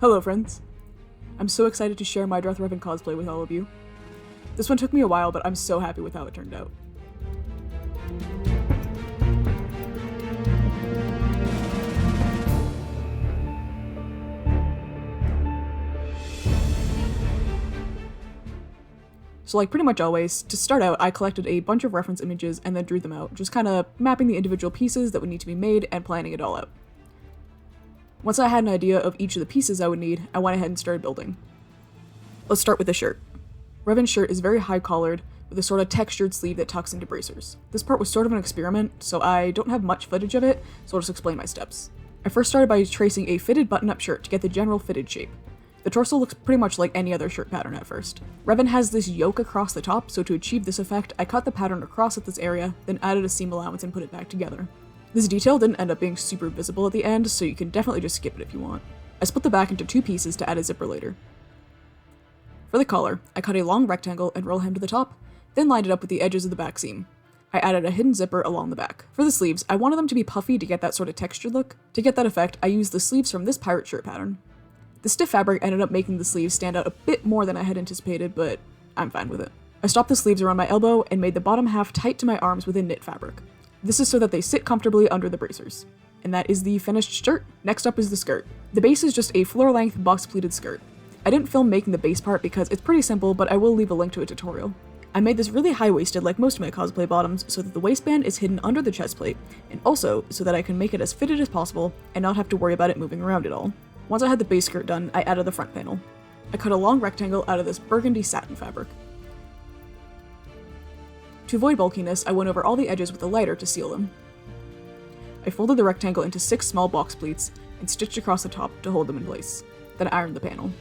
Hello friends! I'm so excited to share my Darth Revan cosplay with all of you. This one took me a while, but I'm so happy with how it turned out. So like pretty much always, to start out, I collected a bunch of reference images and then drew them out, just kind of mapping the individual pieces that would need to be made and planning it all out. Once I had an idea of each of the pieces I would need, I went ahead and started building. Let's start with the shirt. Revan's shirt is very high-collared, with a sort of textured sleeve that tucks into bracers. This part was sort of an experiment, so I don't have much footage of it, so I'll just explain my steps. I first started by tracing a fitted button-up shirt to get the general fitted shape. The torso looks pretty much like any other shirt pattern at first. Revan has this yoke across the top, so to achieve this effect, I cut the pattern across at this area, then added a seam allowance and put it back together. This detail didn't end up being super visible at the end, so you can definitely just skip it if you want. I split the back into two pieces to add a zipper later. For the collar, I cut a long rectangle and roll hem to the top, then lined it up with the edges of the back seam. I added a hidden zipper along the back. For the sleeves, I wanted them to be puffy to get that sort of textured look. To get that effect, I used the sleeves from this pirate shirt pattern. The stiff fabric ended up making the sleeves stand out a bit more than I had anticipated, but I'm fine with it. I stopped the sleeves around my elbow and made the bottom half tight to my arms with a knit fabric. This is so that they sit comfortably under the bracers. And that is the finished shirt. Next up is the skirt. The base is just a floor-length box-pleated skirt. I didn't film making the base part because it's pretty simple, but I will leave a link to a tutorial. I made this really high-waisted like most of my cosplay bottoms so that the waistband is hidden under the chest plate, and also so that I can make it as fitted as possible and not have to worry about it moving around at all. Once I had the base skirt done, I added the front panel. I cut a long rectangle out of this burgundy satin fabric. To avoid bulkiness, I went over all the edges with a lighter to seal them. I folded the rectangle into 6 small box pleats and stitched across the top to hold them in place. Then I ironed the panel.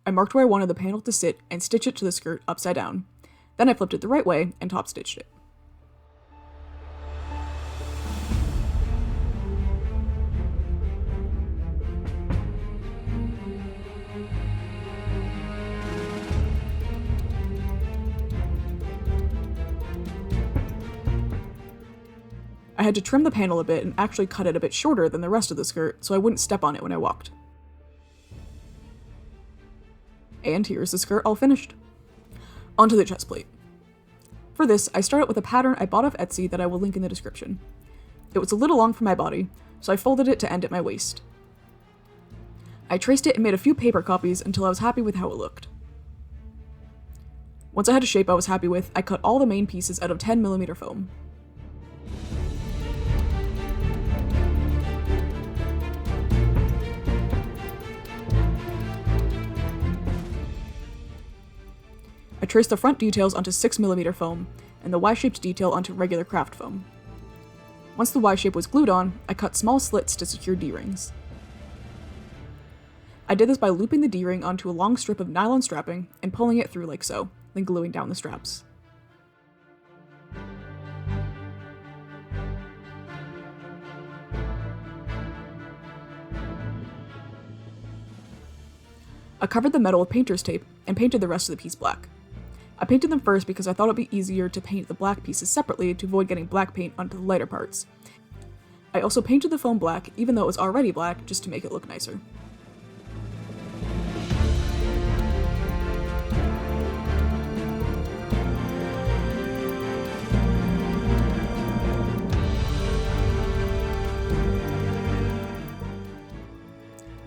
I marked where I wanted the panel to sit and stitched it to the skirt upside down. Then I flipped it the right way and top stitched it. I had to trim the panel a bit and actually cut it a bit shorter than the rest of the skirt so I wouldn't step on it when I walked. And here's the skirt all finished. Onto the chest plate. For this, I started with a pattern I bought off Etsy that I will link in the description. It was a little long for my body, so I folded it to end at my waist. I traced it and made a few paper copies until I was happy with how it looked. Once I had a shape I was happy with, I cut all the main pieces out of 10mm foam. I traced the front details onto 6mm foam, and the Y-shaped detail onto regular craft foam. Once the Y-shape was glued on, I cut small slits to secure D-rings. I did this by looping the D-ring onto a long strip of nylon strapping and pulling it through like so, then gluing down the straps. I covered the metal with painter's tape and painted the rest of the piece black. I painted them first because I thought it would be easier to paint the black pieces separately to avoid getting black paint onto the lighter parts. I also painted the foam black, even though it was already black, just to make it look nicer.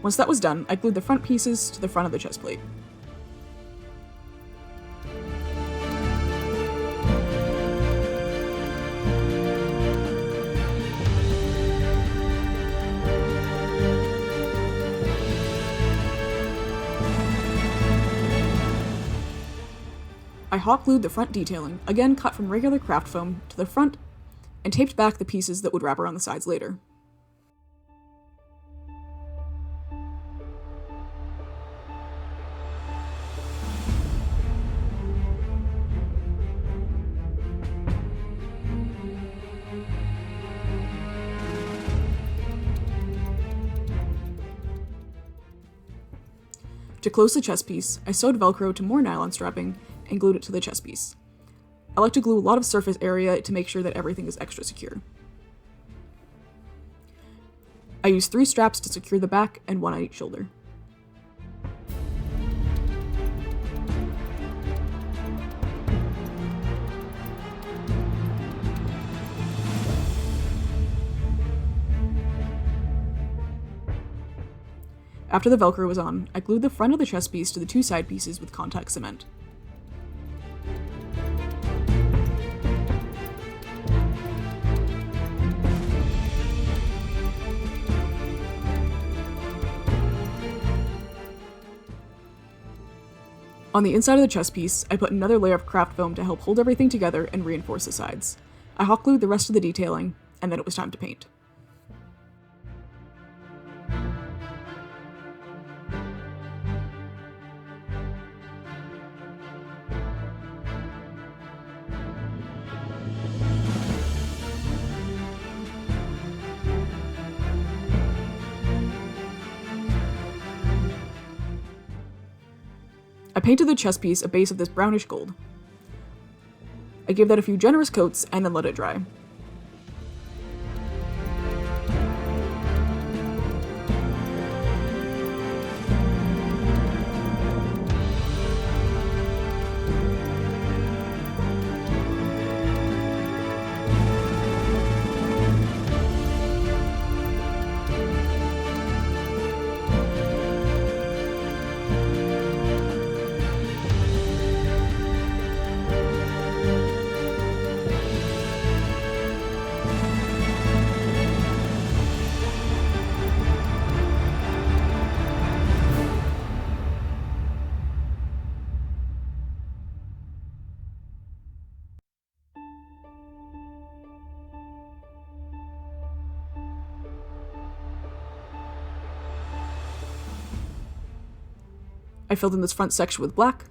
Once that was done, I glued the front pieces to the front of the chest plate. I hot glued the front detailing, again cut from regular craft foam, to the front, and taped back the pieces that would wrap around the sides later. To close the chest piece, I sewed Velcro to more nylon strapping and glued it to the chest piece. I like to glue a lot of surface area to make sure that everything is extra secure. I use 3 straps to secure the back and 1 on each shoulder. After the Velcro was on, I glued the front of the chest piece to the 2 side pieces with contact cement. On the inside of the chest piece, I put another layer of craft foam to help hold everything together and reinforce the sides. I hot glued the rest of the detailing, and then it was time to paint. I painted the chest piece a base of this brownish gold. I gave that a few generous coats and then let it dry. I filled in this front section with black.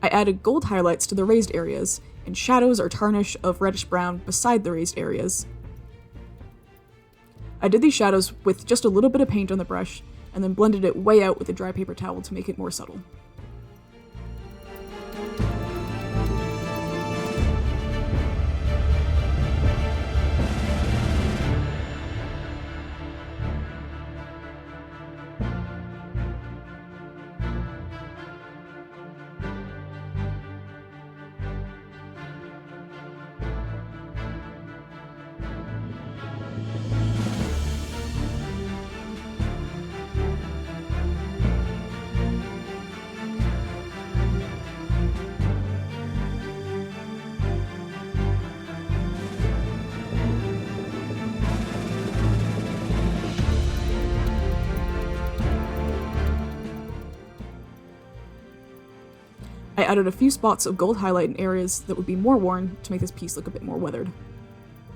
I added gold highlights to the raised areas, and shadows or tarnish of reddish-brown beside the raised areas. I did these shadows with just a little bit of paint on the brush, and then blended it way out with a dry paper towel to make it more subtle. I added a few spots of gold highlight in areas that would be more worn to make this piece look a bit more weathered.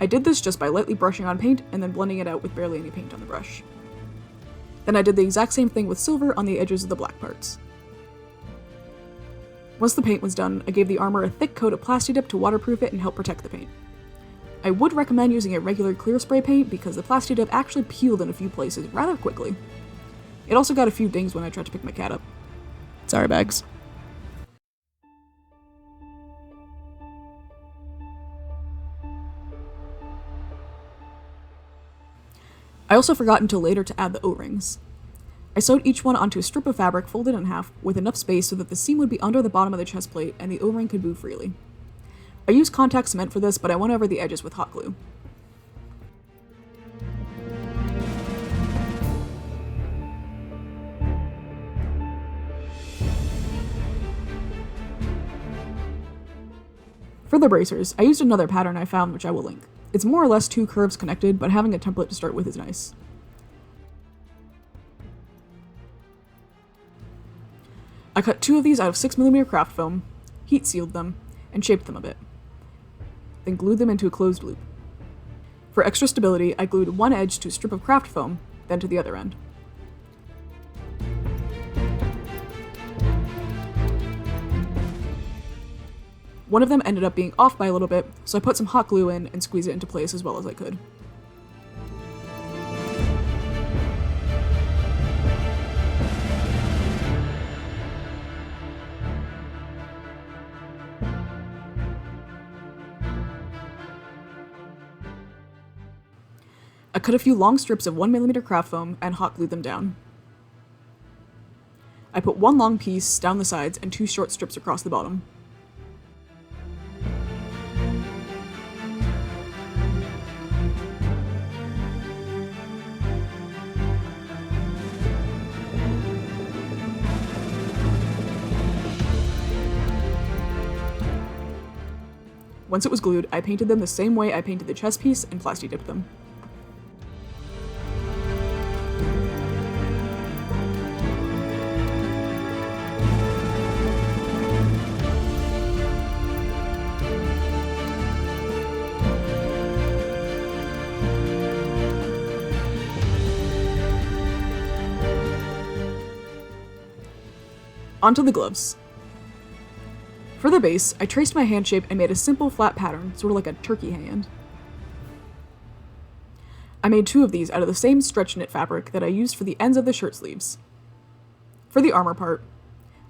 I did this just by lightly brushing on paint and then blending it out with barely any paint on the brush. Then I did the exact same thing with silver on the edges of the black parts. Once the paint was done, I gave the armor a thick coat of Plasti Dip to waterproof it and help protect the paint. I would recommend using a regular clear spray paint because the Plasti Dip actually peeled in a few places rather quickly. It also got a few dings when I tried to pick my cat up. Sorry, Bags. I also forgot until later to add the O-rings. I sewed each one onto a strip of fabric folded in half with enough space so that the seam would be under the bottom of the chest plate and the O-ring could move freely. I used contact cement for this, but I went over the edges with hot glue. For the bracers, I used another pattern I found which I will link. It's more or less 2 curves connected, but having a template to start with is nice. I cut 2 of these out of 6mm craft foam, heat sealed them, and shaped them a bit, then glued them into a closed loop. For extra stability, I glued one edge to a strip of craft foam, then to the other end. One of them ended up being off by a little bit, so I put some hot glue in and squeezed it into place as well as I could. I cut a few long strips of 1mm craft foam and hot glued them down. I put one long piece down the sides and 2 short strips across the bottom. Once it was glued, I painted them the same way I painted the chest piece and plasti dipped them. Onto the gloves. For the base, I traced my hand shape and made a simple flat pattern, sort of like a turkey hand. I made 2 of these out of the same stretch knit fabric that I used for the ends of the shirt sleeves. For the armor part,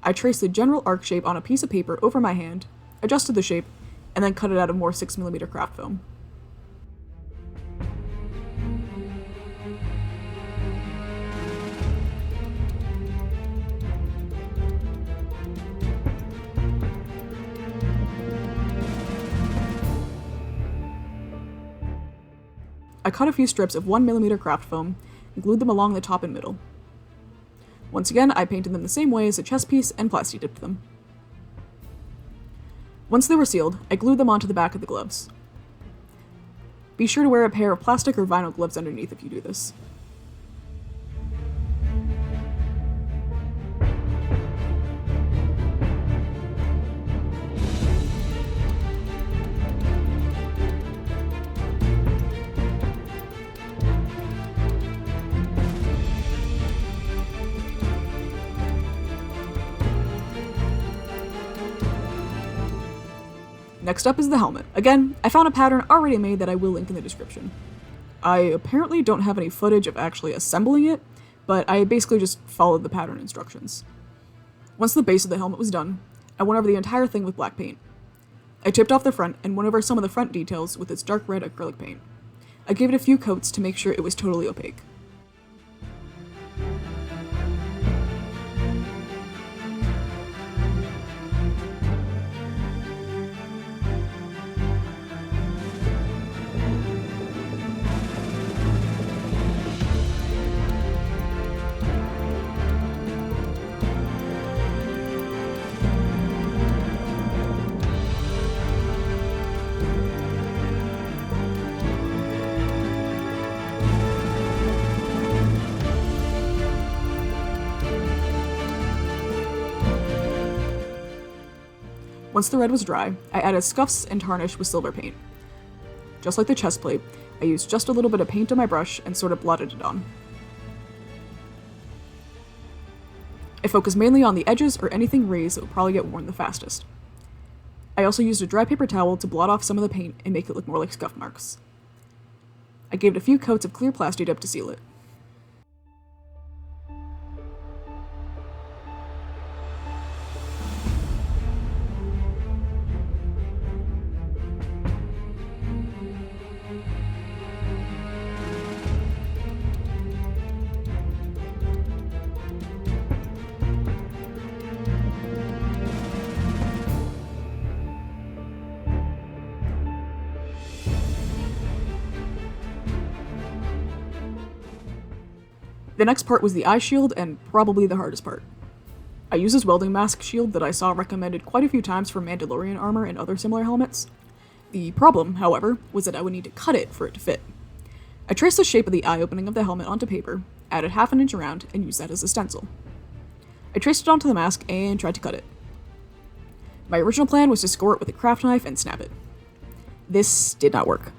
I traced the general arc shape on a piece of paper over my hand, adjusted the shape, and then cut it out of more 6mm craft foam. I cut a few strips of 1mm craft foam and glued them along the top and middle. Once again, I painted them the same way as the chest piece and plasti dipped them. Once they were sealed, I glued them onto the back of the gloves. Be sure to wear a pair of plastic or vinyl gloves underneath if you do this. Next up is the helmet. Again, I found a pattern already made that I will link in the description. I apparently don't have any footage of actually assembling it, but I basically just followed the pattern instructions. Once the base of the helmet was done, I went over the entire thing with black paint. I chipped off the front and went over some of the front details with its dark red acrylic paint. I gave it a few coats to make sure it was totally opaque. Once the red was dry, I added scuffs and tarnish with silver paint. Just like the chest plate, I used just a little bit of paint on my brush and sort of blotted it on. I focused mainly on the edges or anything raised that would probably get worn the fastest. I also used a dry paper towel to blot off some of the paint and make it look more like scuff marks. I gave it a few coats of clear plasti dip to seal it. The next part was the eye shield, and probably the hardest part. I used this welding mask shield that I saw recommended quite a few times for Mandalorian armor and other similar helmets. The problem, however, was that I would need to cut it for it to fit. I traced the shape of the eye opening of the helmet onto paper, added half an inch around, and used that as a stencil. I traced it onto the mask and tried to cut it. My original plan was to score it with a craft knife and snap it. This did not work.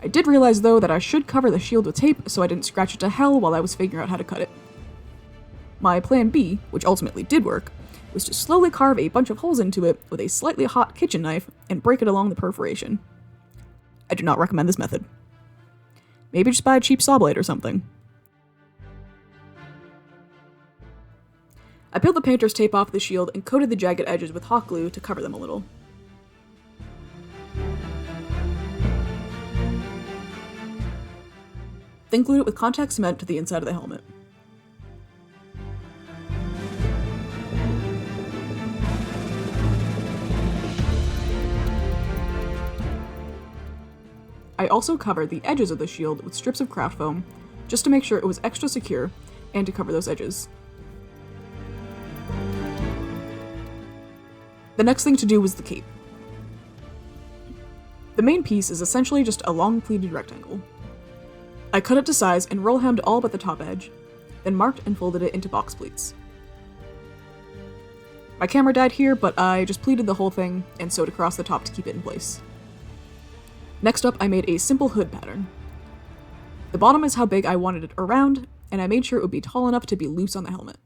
I did realize, though, that I should cover the shield with tape so I didn't scratch it to hell while I was figuring out how to cut it. My plan B, which ultimately did work, was to slowly carve a bunch of holes into it with a slightly hot kitchen knife and break it along the perforation. I do not recommend this method. Maybe just buy a cheap saw blade or something. I peeled the painter's tape off the shield and coated the jagged edges with hot glue to cover them a little. Then glued it with contact cement to the inside of the helmet. I also covered the edges of the shield with strips of craft foam, just to make sure it was extra secure and to cover those edges. The next thing to do was the cape. The main piece is essentially just a long pleated rectangle. I cut it to size and roll hemmed all but the top edge, then marked and folded it into box pleats. My camera died here, but I just pleated the whole thing and sewed across the top to keep it in place. Next up, I made a simple hood pattern. The bottom is how big I wanted it around, and I made sure it would be tall enough to be loose on the helmet.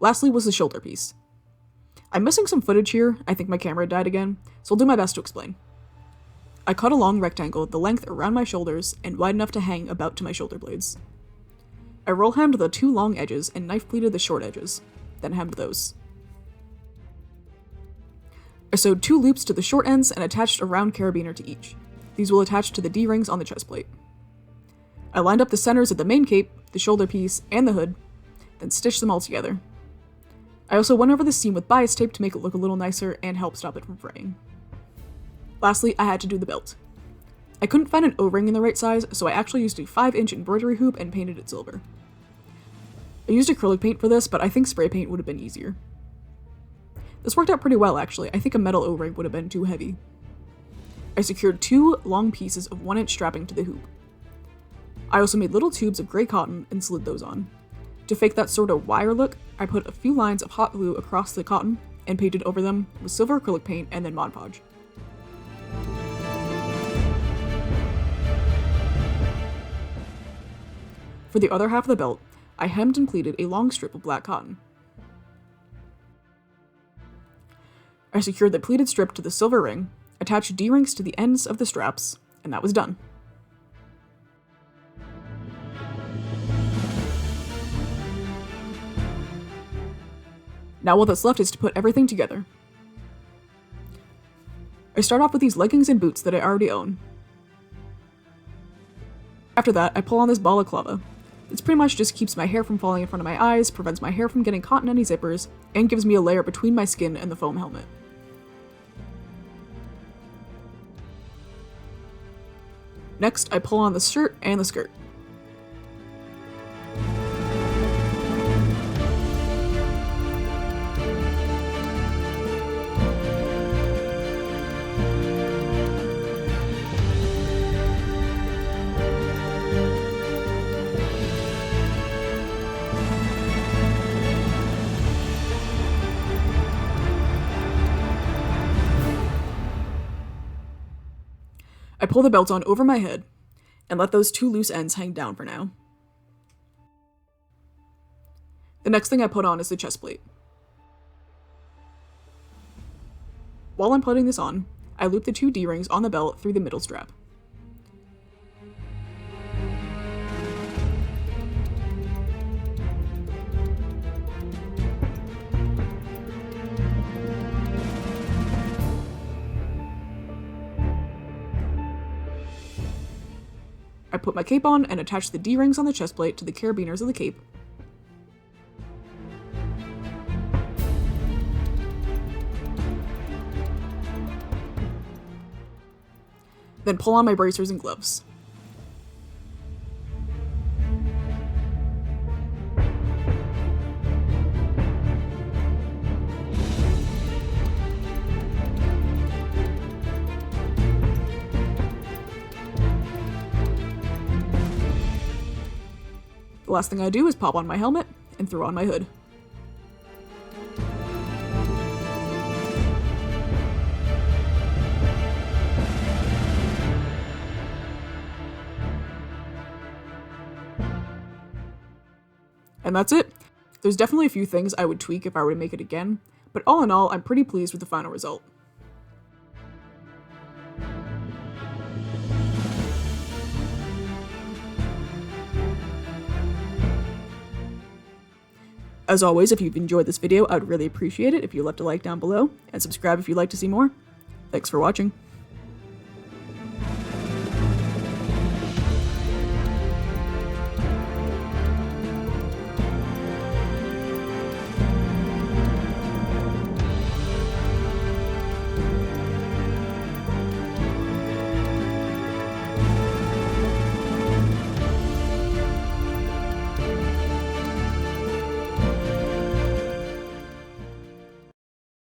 Lastly was the shoulder piece. I'm missing some footage here, I think my camera died again, so I'll do my best to explain. I cut a long rectangle the length around my shoulders and wide enough to hang about to my shoulder blades. I roll hemmed the two long edges and knife pleated the short edges, then hemmed those. I sewed 2 loops to the short ends and attached a round carabiner to each. These will attach to the D-rings on the chest plate. I lined up the centers of the main cape, the shoulder piece, and the hood, then stitched them all together. I also went over the seam with bias tape to make it look a little nicer and help stop it from fraying. Lastly, I had to do the belt. I couldn't find an O-ring in the right size, so I actually used a 5-inch embroidery hoop and painted it silver. I used acrylic paint for this, but I think spray paint would have been easier. This worked out pretty well, actually. I think a metal O-ring would have been too heavy. I secured 2 long pieces of 1-inch strapping to the hoop. I also made little tubes of gray cotton and slid those on. To fake that sort of wire look, I put a few lines of hot glue across the cotton and painted over them with silver acrylic paint and then Mod Podge. For the other half of the belt, I hemmed and pleated a long strip of black cotton. I secured the pleated strip to the silver ring, attached D-rings to the ends of the straps, and that was done. Now all that's left is to put everything together. I start off with these leggings and boots that I already own. After that, I pull on this balaclava. This pretty much just keeps my hair from falling in front of my eyes, prevents my hair from getting caught in any zippers, and gives me a layer between my skin and the foam helmet. Next, I pull on the shirt and the skirt. I pull the belt on over my head and let those 2 loose ends hang down for now. The next thing I put on is the chest plate. While I'm putting this on, I loop the 2 D-rings on the belt through the middle strap. I put my cape on and attach the D-rings on the chest plate to the carabiners of the cape. Then pull on my bracers and gloves. The last thing I do is pop on my helmet and throw on my hood. And that's it. There's definitely a few things I would tweak if I were to make it again, but all in all, I'm pretty pleased with the final result. As always, if you've enjoyed this video, I'd really appreciate it if you left a like down below, and subscribe if you'd like to see more. Thanks for watching.